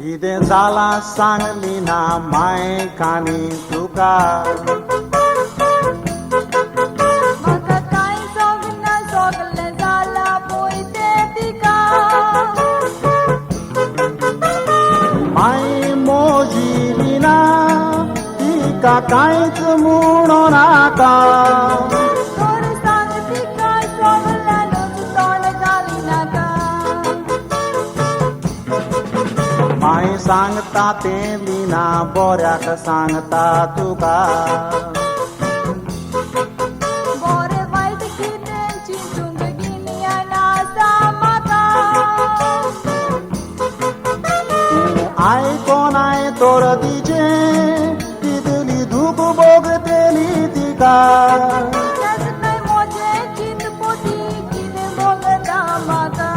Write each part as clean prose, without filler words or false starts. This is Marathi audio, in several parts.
कितें जाला सांगली ना माय कानी तुका म्हाका कांय सोगना सोगलें जाला पळय तें तिका माय मोजी ना तिका कांयच म्हणो नाका तर सांग तिका सोगल्यानूच तोंड घाली नाका माय सांगता तें लिना बऱ्याक सांगता तुका बरें वायट कितें चिंतूंक गिन्यान आसा म्हाका आयकोनाय तोर तिचें तितली दूख भोगतेली तिका नाय म्हजें चिंत पोती कितें भोगता म्हाका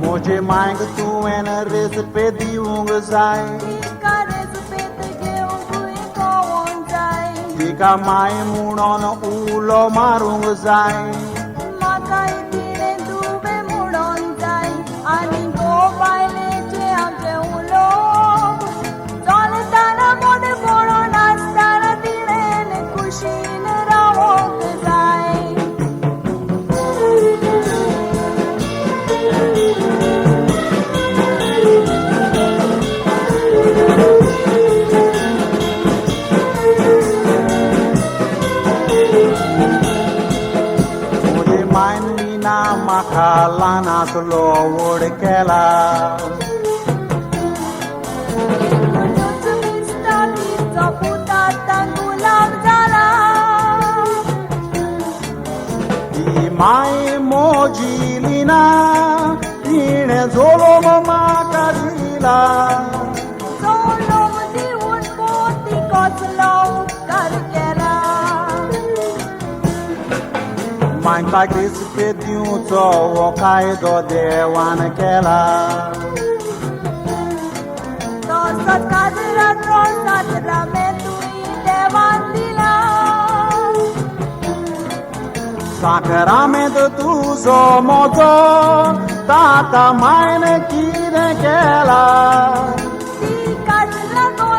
म्हजे मायक तुवें रेस्पेद दिवंक जाय तिका रेस्पेद घेवंकूय कळोवंक जाय तिका माय म्हणून उलो मारूंक जाय म्हाकाय तिणें तुवें म्हणोन जाय आनी गो बायलेचें आमचें उलोवप चलताना मोदें पडोन आसतना तिणें खुशीन रावोंक जाय म्हजे मायन विना म्हाका ल्हानाचलो व्हड केला तुझ दिसता तिचो पूत आतां गुलाब जाला ती माय मोजिली ना तिणें जोलोम म्हाका दिला सोलोम दिवून पोती कसलो उपकार केला मायका रेस्पेद दिवचो हो कायदो देवान केला तसोच काजराचो सासरा मेतूय देवान दिला साखरामेद तुजो मोजो ताका मायन कितें केला ती काजरा तो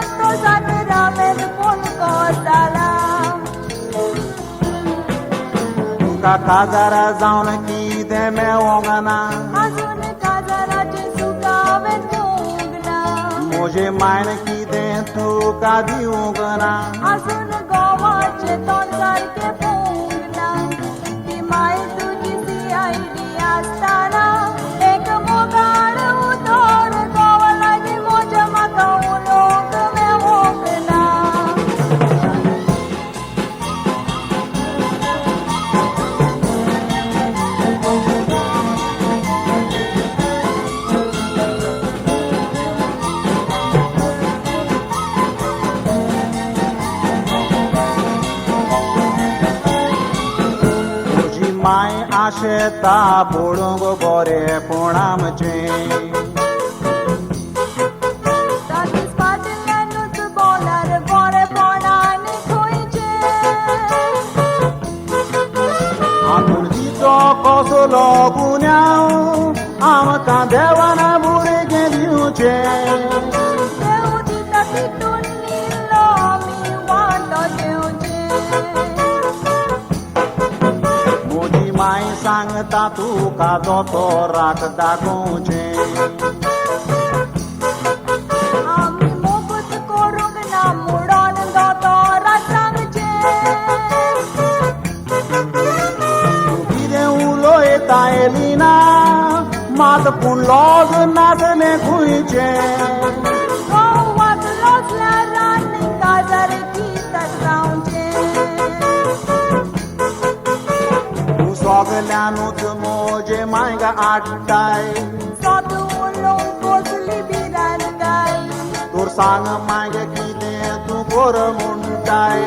सासरा मेत पोलको जाला तुका काजार जावन कितें मेळोंक ना अजून काजराचें सुख हांवें घेवंक ना म्हजे मायन कितें तुका दिवंक ना अजून गोवाचें तोंड सारकें पळोवंक ना ती माय तुजी CID आसतना एक मोगाळ उतर गोवा लागीं म्हज्या म्हाका उलोवंक मेळोंक ना तुजी माय आशेता पळोवंक बरेपण आमचें तातीस फाटल्यानूच बोलार बरेपणान खंयचें हातून तिचो कसलो गुन्यांव आमकां देवान भुरगें दिवचें देव दिता तितून निल्लो आमी वांटो घेवचें म्हजी माय सांगता तुका दोतोराक दाखोवचें आमी मोगूत करूंक ना म्हणोन दोतोराक सांगचें कितें उलयता एलिना मात पूण लॉज नासलें खंयचें गोवाक लोसल्यार आनी काजार कित्याक जावचें तूं सोगल्यानूच म्हजे मायक आडटाय सोद उलोवंक कसली भिरांत गाय तूं सांग मागे कितें तूं कर म्हणटाय